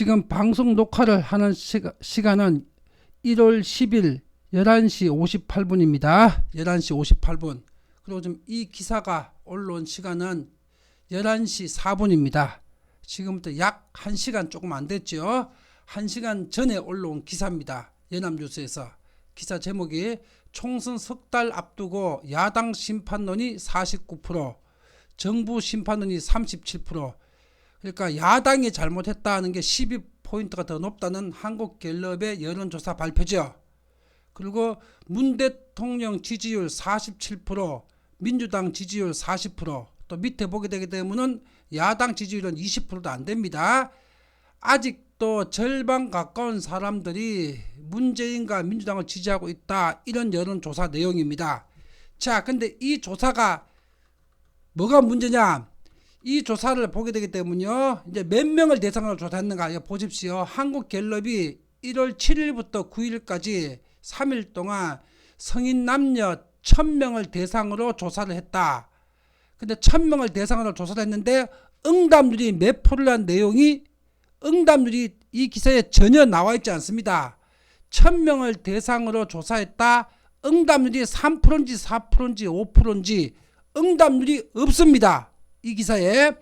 지금 방송 녹화를 하는 시간은 1월 10일 11시 58분입니다. 11시 58분. 그리고 지금 이 기사가 올라온 시간은 11시 4분입니다. 지금부터 약 1시간 조금 안 됐죠. 1시간 전에 올라온 기사입니다. 연합뉴스에서. 기사 제목이 총선 석 달 앞두고 야당 심판론이 49%, 정부 심판론이 37%. 그러니까 야당이 잘못했다는 게 12포인트가 더 높다는 한국갤럽의 여론조사 발표죠. 그리고 문 대통령 지지율 47%, 민주당 지지율 40%, 또 밑에 보게 되게 되면은 야당 지지율은 20%도 안 됩니다. 아직도 절반 가까운 사람들이 문재인과 민주당을 지지하고 있다. 이런 여론조사 내용입니다. 자, 근데 이 조사가 뭐가 문제냐? 이 조사를 보게 되기 때문에요. 이제 몇 명을 대상으로 조사했는가 이거 보십시오. 한국갤럽이 1월 7일부터 9일까지 3일 동안 성인 남녀 1000명을 대상으로 조사를 했다. 근데 1000명을 대상으로 조사를 했는데 응답률이 몇 프로라는 내용이 응답률이 이 기사에 전혀 나와 있지 않습니다. 1000명을 대상으로 조사했다. 응답률이 3%인지 4%인지 5%인지 응답률이 없습니다. 이 기사에.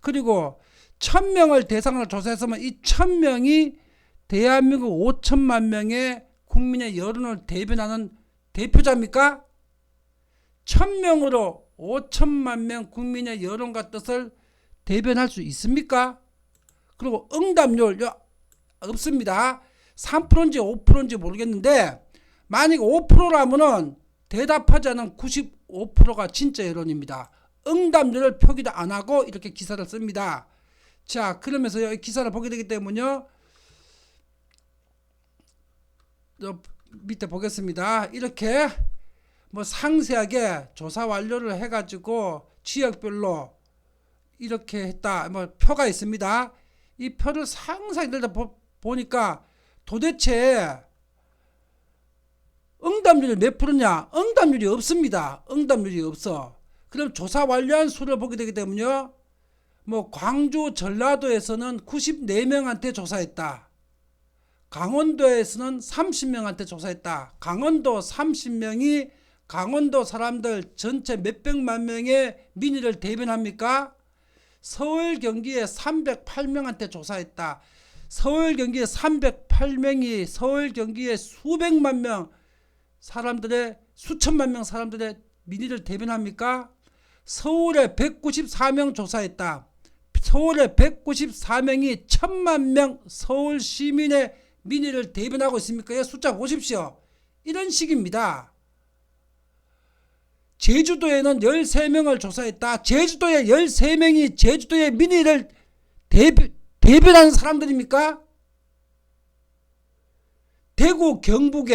그리고 1000명을 대상으로 조사했으면 이 1000명이 대한민국 5천만 명의 국민의 여론을 대변하는 대표자입니까? 1000명으로 5천만 명 국민의 여론과 뜻을 대변할 수 있습니까? 그리고 응답률 없습니다. 3%인지 5%인지 모르겠는데 만약 5%라면은 대답하지 않은 95%가 진짜 여론입니다. 응답률을 표기도 안 하고 이렇게 기사를 씁니다. 자, 그러면서 이 기사를 보게 되기 때문에요. 밑에 보겠습니다. 이렇게 뭐 상세하게 조사 완료를 해가지고 지역별로 이렇게 했다. 뭐 표가 있습니다. 이 표를 상세히 들다 보니까 도대체 응답률이 몇 프로냐? 응답률이 없습니다. 응답률이 없어. 그럼 조사 완료한 수를 보게 되기 때문에요. 뭐 광주 전라도에서는 94명한테 조사했다. 강원도에서는 30명한테 조사했다. 강원도 30명이 강원도 사람들 전체 몇백만 명의 민의를 대변합니까? 서울 경기에 308명한테 조사했다. 서울 경기에 308명이 서울 경기에 수백만 명 사람들의 수천만 명 사람들의 민의를 대변합니까? 서울에 194명 조사했다. 서울에 194명이 1000만 명 서울 시민의 민의를 대변하고 있습니까? 숫자 보십시오. 이런 식입니다. 제주도에는 13명을 조사했다. 제주도에 13명이 제주도의 민의를 대변하는 사람들입니까? 대구 경북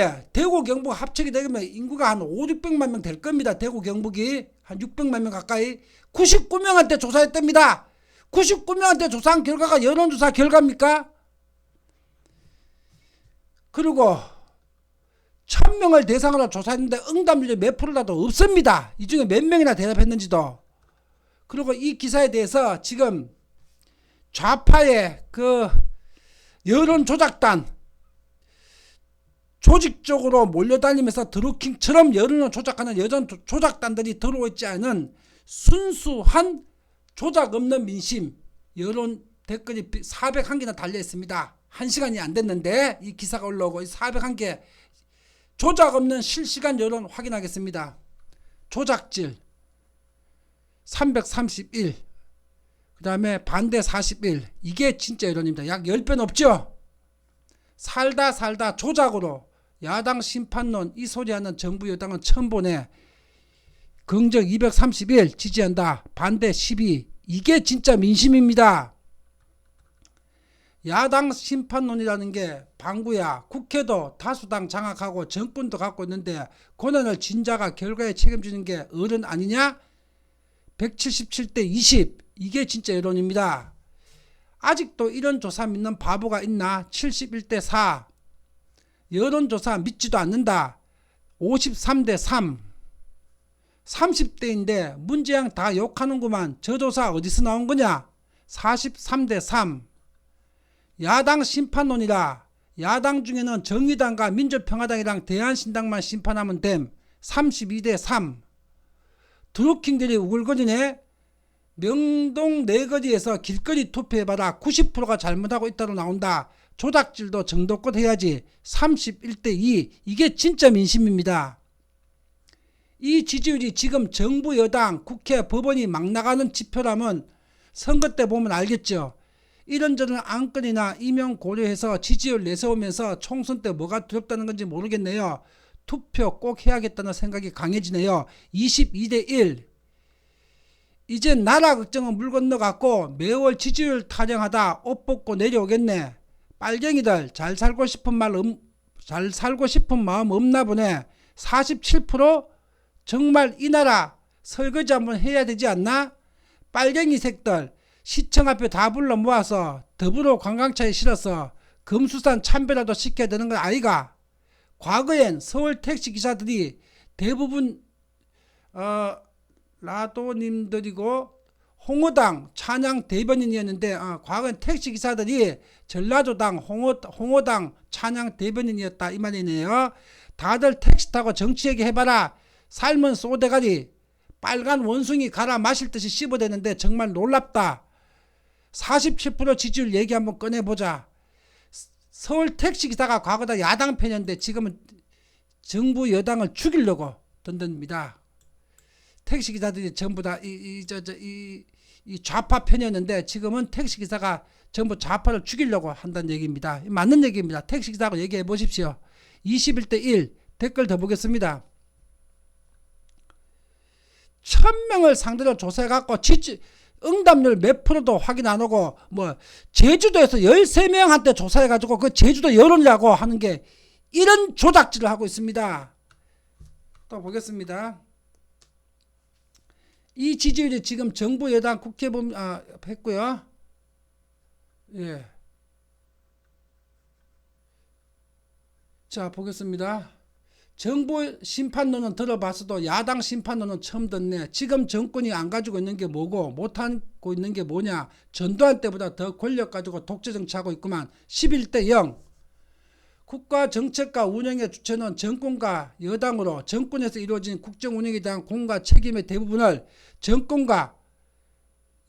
합쳐게 되면 인구가 한 5,600만 명 될 겁니다. 대구 경북이 한 600만 명 가까이 99명한테 조사했답니다. 99명한테 조사한 결과가 여론조사 결과입니까? 그리고 1000명을 대상으로 조사했는데 응답률이 몇 프로라도 없습니다. 이 중에 몇 명이나 대답했는지도. 그리고 이 기사에 대해서 지금 좌파의 그 여론조작단 조직적으로 몰려다니면서 드루킹처럼 여론을 조작하는 여론 조작단들이 들어오지 않은 순수한 조작 없는 민심 여론 댓글이 401개나 달려 있습니다. 1시간이 안 됐는데 이 기사가 올라오고 401개 조작 없는 실시간 여론 확인하겠습니다. 조작질 331, 그 다음에 반대 41. 이게 진짜 여론입니다. 약 10배 높죠? 살다 조작으로 야당 심판론 이 소리하는 정부 여당은 처음 보네. 긍정 231 지지한다. 반대 12. 이게 진짜 민심입니다. 야당 심판론이라는 게 방구야. 국회도 다수당 장악하고 정권도 갖고 있는데 권한을 진 자가 결과에 책임지는 게 어른 아니냐? 177대 20. 이게 진짜 여론입니다. 아직도 이런 조사 믿는 바보가 있나? 71대 4. 여론조사 믿지도 않는다. 53대 3. 30대인데 문재인 다 욕하는구만. 저 조사 어디서 나온 거냐? 43대 3. 야당 심판론이라. 야당 중에는 정의당과 민주평화당이랑 대한신당만 심판하면 됨. 32대 3. 드루킹들이 우글거리네. 명동 내거리에서 길거리 투표해봐라. 90%가 잘못하고 있다로 나온다. 조작질도 정도껏 해야지. 31대 2. 이게 진짜 민심입니다. 이 지지율이 지금 정부 여당 국회 법원이 막 나가는 지표라면 선거 때 보면 알겠죠. 이런저런 안건이나 임용 고려해서 지지율 내세우면서 총선 때 뭐가 두렵다는 건지 모르겠네요. 투표 꼭 해야겠다는 생각이 강해지네요. 22대 1. 이제 나라 걱정은 물 건너갔고 매월 지지율 타령하다 옷 벗고 내려오겠네. 빨갱이들 잘 살고 싶은 마음 없나 보네. 47%? 정말 이 나라 설거지 한번 해야 되지 않나? 빨갱이 색들 시청 앞에 다 불러 모아서 더불어 관광차에 실어서 금수산 참배라도 시켜야 되는 건 아이가? 과거엔 서울 택시기사들이 대부분 라도님들이고 홍어당 찬양 대변인이었는데 과거엔 택시기사들이 전라도당 홍어당 찬양 대변인이었다 이 말이네요. 다들 택시 타고 정치 얘기해봐라. 삶은 쏘대가리 빨간 원숭이 갈아 마실 듯이 씹어대는데 정말 놀랍다. 47% 지지율 얘기 한번 꺼내보자. 서울 택시기사가 과거다 야당 편이었는데 지금은 정부 여당을 죽이려고 던듭니다. 택시기사들이 전부 다 이 좌파 편이었는데 지금은 택시기사가 전부 좌파를 죽이려고 한다는 얘기입니다. 맞는 얘기입니다. 택시기사하고 얘기해 보십시오. 21대 1 댓글 더 보겠습니다. 1000명을 상대로 조사해갖고 응답률 몇 프로도 확인 안 하고 제주도에서 13명한테 조사해가지고 그 제주도 여론이라고 하는 게 이런 조작질을 하고 있습니다. 또 보겠습니다. 이 지지율이 지금 정부 여당 국회 했고요. 예. 자 보겠습니다. 정부 심판론은 들어봤어도 야당 심판론은 처음 듣네. 지금 정권이 안 가지고 있는 게 뭐고 못하고 있는 게 뭐냐. 전두환 때보다 더 권력 가지고 독재 정치하고 있구만. 11대 0. 국가 정책과 운영의 주체는 정권과 여당으로 정권에서 이루어진 국정 운영에 대한 공과 책임의 대부분을 정권과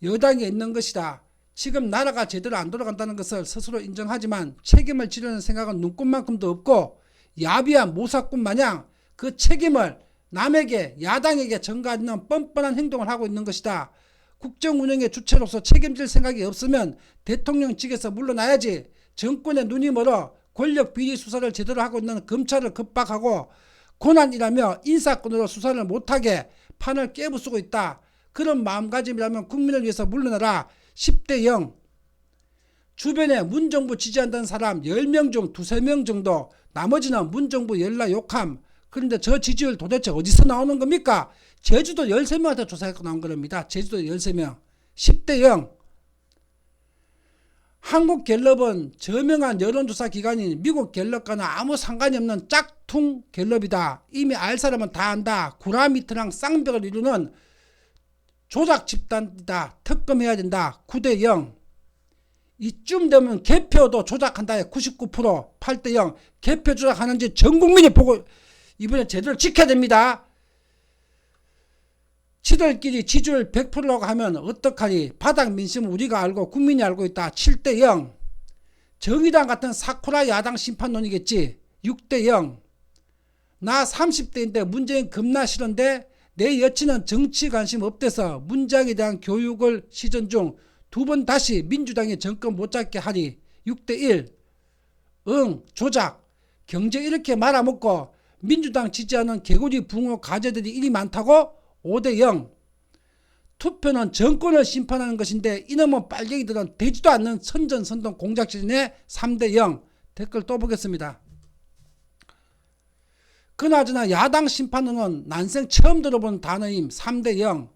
여당에 있는 것이다. 지금 나라가 제대로 안 돌아간다는 것을 스스로 인정하지만 책임을 지려는 생각은 눈꼽만큼도 없고 야비한 모사꾼 마냥 그 책임을 남에게 야당에게 전가하는 뻔뻔한 행동을 하고 있는 것이다. 국정 운영의 주체로서 책임질 생각이 없으면 대통령직에서 물러나야지. 정권의 눈이 멀어 권력 비리 수사를 제대로 하고 있는 검찰을 겁박하고 고난이라며 인사권으로 수사를 못하게 판을 깨부수고 있다. 그런 마음가짐이라면 국민을 위해서 물러나라. 10대 0. 주변에 문정부 지지한다는 사람 10명 중 2~3명 정도, 나머지는 문정부 열나 욕함. 그런데 저 지지율 도대체 어디서 나오는 겁니까? 제주도 13명한테 조사해서 나온 겁니다. 제주도 13명. 10대 0. 한국갤럽은 저명한 여론조사 기관인 미국 갤럽과는 아무 상관이 없는 짝퉁 갤럽이다. 이미 알 사람은 다 안다. 구라미트랑 쌍벽을 이루는 조작 집단이다. 특검해야 된다. 9대 0. 이쯤 되면 개표도 조작한다. 99%. 8대 0. 개표 조작하는지 전 국민이 보고 이번에 제대로 지켜야 됩니다. 지들끼리 지지율 100%라고 하면 어떡하니. 바닥 민심은 우리가 알고 국민이 알고 있다. 7대 0. 정의당 같은 사쿠라 야당 심판론이겠지. 6대 0. 나 30대인데 문재인 겁나 싫은데 내 여친은 정치 관심 없대서 문장에 대한 교육을 시전 중 두 번 다시 민주당이 정권 못 잡게 하리. 6대 1. 조작. 경제 이렇게 말아먹고 민주당 지지하는 개구리 붕어 가재들이 일이 많다고? 5대 0. 투표는 정권을 심판하는 것인데 이놈은 빨갱이들은 되지도 않는 선전선동 공작질이네. 3대 0. 댓글 또 보겠습니다. 그나저나 야당 심판론은 난생 처음 들어본 단어임. 3대 0.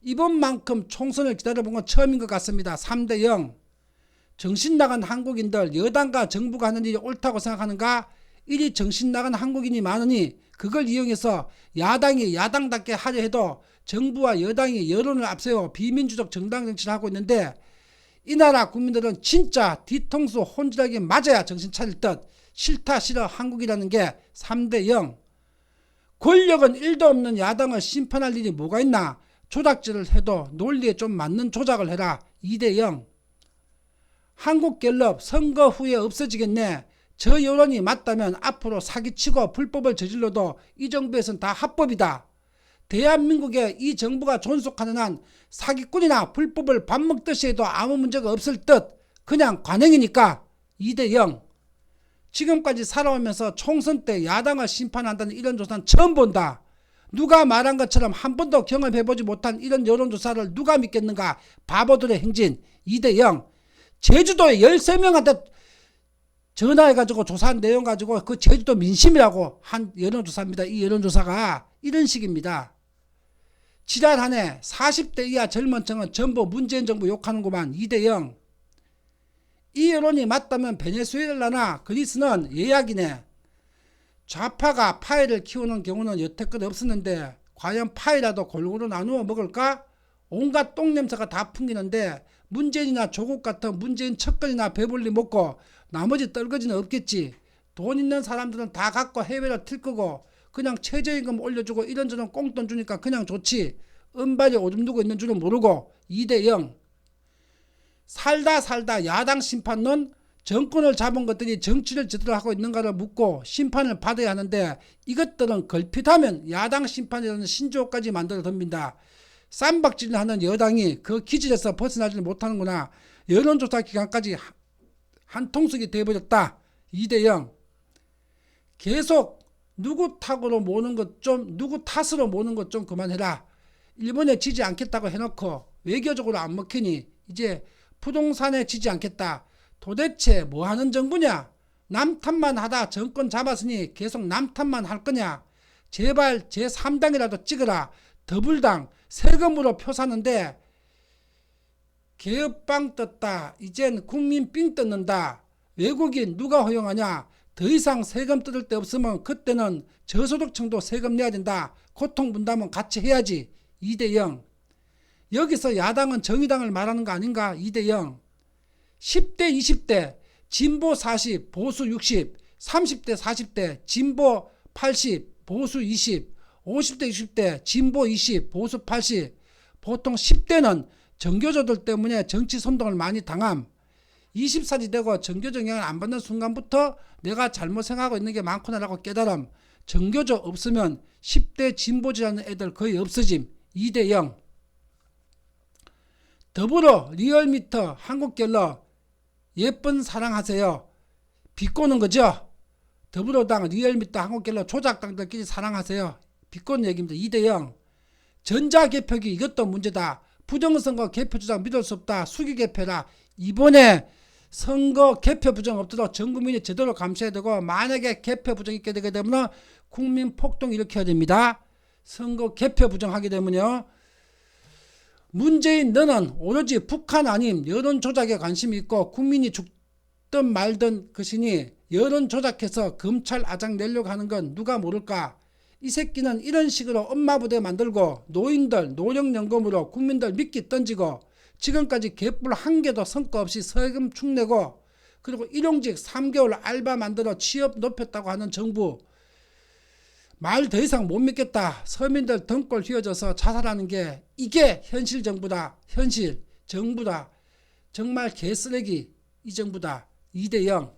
이번만큼 총선을 기다려본 건 처음인 것 같습니다. 3대 0. 정신 나간 한국인들, 여당과 정부가 하는 일이 옳다고 생각하는가? 이리 정신 나간 한국인이 많으니 그걸 이용해서 야당이 야당답게 하려 해도 정부와 여당이 여론을 앞세워 비민주적 정당 정치를 하고 있는데 이 나라 국민들은 진짜 뒤통수 혼질하게 맞아야 정신 차릴 듯 싫다 싫어 한국이라는 게 3대 0. 권력은 1도 없는 야당을 심판할 일이 뭐가 있나. 조작질을 해도 논리에 좀 맞는 조작을 해라. 2대 0. 한국갤럽 선거 후에 없어지겠네. 저 여론이 맞다면 앞으로 사기치고 불법을 저질러도 이 정부에서는 다 합법이다. 대한민국에 이 정부가 존속하는 한 사기꾼이나 불법을 밥 먹듯이 해도 아무 문제가 없을 듯 그냥 관행이니까 2대 0. 지금까지 살아오면서 총선 때 야당을 심판한다는 이런 조사는 처음 본다. 누가 말한 것처럼 한 번도 경험해보지 못한 이런 여론조사를 누가 믿겠는가. 바보들의 행진. 2대 0. 제주도에 13명한테 전화해가지고 조사한 내용 가지고 그 제주도 민심이라고 한 여론조사입니다. 이 여론조사가 이런 식입니다. 지난 한 해 40대 이하 젊은 층은 전부 문재인 정부 욕하는구만. 2대 0. 이 여론이 맞다면 베네수엘라나 그리스는 예약이네. 좌파가 파이를 키우는 경우는 여태껏 없었는데 과연 파이라도 골고루 나누어 먹을까? 온갖 똥냄새가 다 풍기는데 문재인이나 조국 같은 문재인 척걸이나 배불리 먹고 나머지 떨거지는 없겠지. 돈 있는 사람들은 다 갖고 해외로 튈 거고 그냥 최저임금 올려주고 이런저런 꽁돈 주니까 그냥 좋지. 은발이 오줌 누고 있는 줄은 모르고 2대 0. 살다 야당 심판은 정권을 잡은 것들이 정치를 제대로 하고 있는가를 묻고 심판을 받아야 하는데 이것들은 걸핏하면 야당 심판이라는 신조어까지 만들어 덤빈다. 쌈박질을 하는 여당이 그 기질에서 벗어나지 못하는구나. 여론조사 기간까지 한 통속이 돼버렸다. 2대 0. 계속 누구 탓으로 모는 것 좀 누구 탓으로 모는 것 좀 그만해라. 일본에 지지 않겠다고 해놓고 외교적으로 안 먹히니 이제 부동산에 지지 않겠다. 도대체 뭐 하는 정부냐? 남 탓만 하다 정권 잡았으니 계속 남 탓만 할 거냐? 제발 제3당이라도 찍어라. 더불당 세금으로 표 사는데 개업빵 떴다. 이젠 국민 삥 뜯는다. 외국인 누가 허용하냐? 더 이상 세금 뜯을 데 없으면 그때는 저소득층도 세금 내야 된다. 고통 분담은 같이 해야지. 2대 0. 여기서 야당은 정의당을 말하는 거 아닌가? 2대 0. 10대 20대 진보 40 보수 60 30대 40대 진보 80 보수 20 50대 60대 진보 20 보수 80. 보통 10대는 정교조들 때문에 정치 선동을 많이 당함. 20살이 되고 정교조 영향을 안 받는 순간부터 내가 잘못 생각하고 있는 게 많구나라고 깨달음. 정교조 없으면 10대 진보지라는 애들 거의 없어짐. 2대 0. 더불어 리얼미터 한국갤럽 예쁜 사랑하세요. 비꼬는 거죠. 더불어당 리얼미터 한국갤럽 조작당들끼리 사랑하세요. 비꼬는 얘기입니다. 2대 0. 전자개표기 이것도 문제다. 부정선거 개표 주장 믿을 수 없다. 수기개표라. 이번에 선거 개표 부정 없도록 전 국민이 제대로 감시해야 되고 만약에 개표 부정이 있게 되게 되면 국민 폭동 일으켜야 됩니다. 선거 개표 부정하게 되면요. 문재인 너는 오로지 북한 아님 여론 조작에 관심이 있고 국민이 죽든 말든 것이니 여론 조작해서 검찰 아장 내려고 하는 건 누가 모를까. 이 새끼는 이런 식으로 엄마 부대 만들고 노인들 노령연금으로 국민들 미끼 던지고 지금까지 개뿔 한 개도 성과 없이 세금 축내고 그리고 일용직 3개월 알바 만들어 취업 높였다고 하는 정부 말 더 이상 못 믿겠다. 서민들 등골 휘어져서 자살하는 게 이게 현실 정부다. 현실 정부다. 정말 개쓰레기 이 정부다. 2대 0.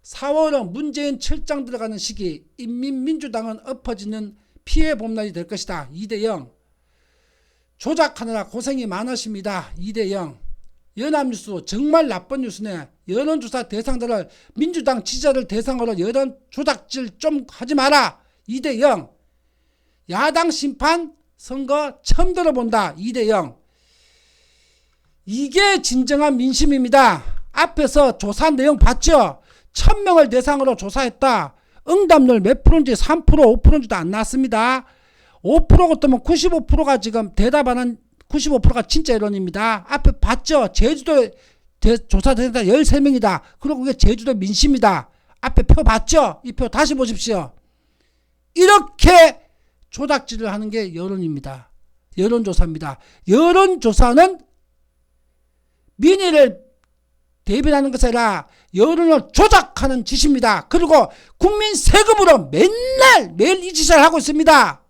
4월은 문재인 철장 들어가는 시기 인민민주당은 엎어지는 피해 봄날이 될 것이다. 2대 0. 조작하느라 고생이 많으십니다. 2대 0. 연합뉴스 정말 나쁜 뉴스네. 여론조사 대상자를 민주당 지지자를 대상으로 여론 조작질 좀 하지 마라. 2대 0. 야당 심판 선거 처음 들어본다. 2대 0. 이게 진정한 민심입니다. 앞에서 조사 내용 봤죠? 1000명을 대상으로 조사했다. 응답률 몇 프로인지 3% 5%인지도 안 나왔습니다. 5% 같으면 95%가 지금 대답하는 95%가 진짜 여론입니다. 앞에 봤죠? 제주도 조사 대상자 13명이다. 그리고 그게 제주도 민심이다. 앞에 표 봤죠? 이 표 다시 보십시오. 이렇게 조작질을 하는 게 여론입니다. 여론조사입니다. 여론조사는 민의를 대변하는 것이 아니라 여론을 조작하는 짓입니다. 그리고 국민 세금으로 매일 이 짓을 하고 있습니다.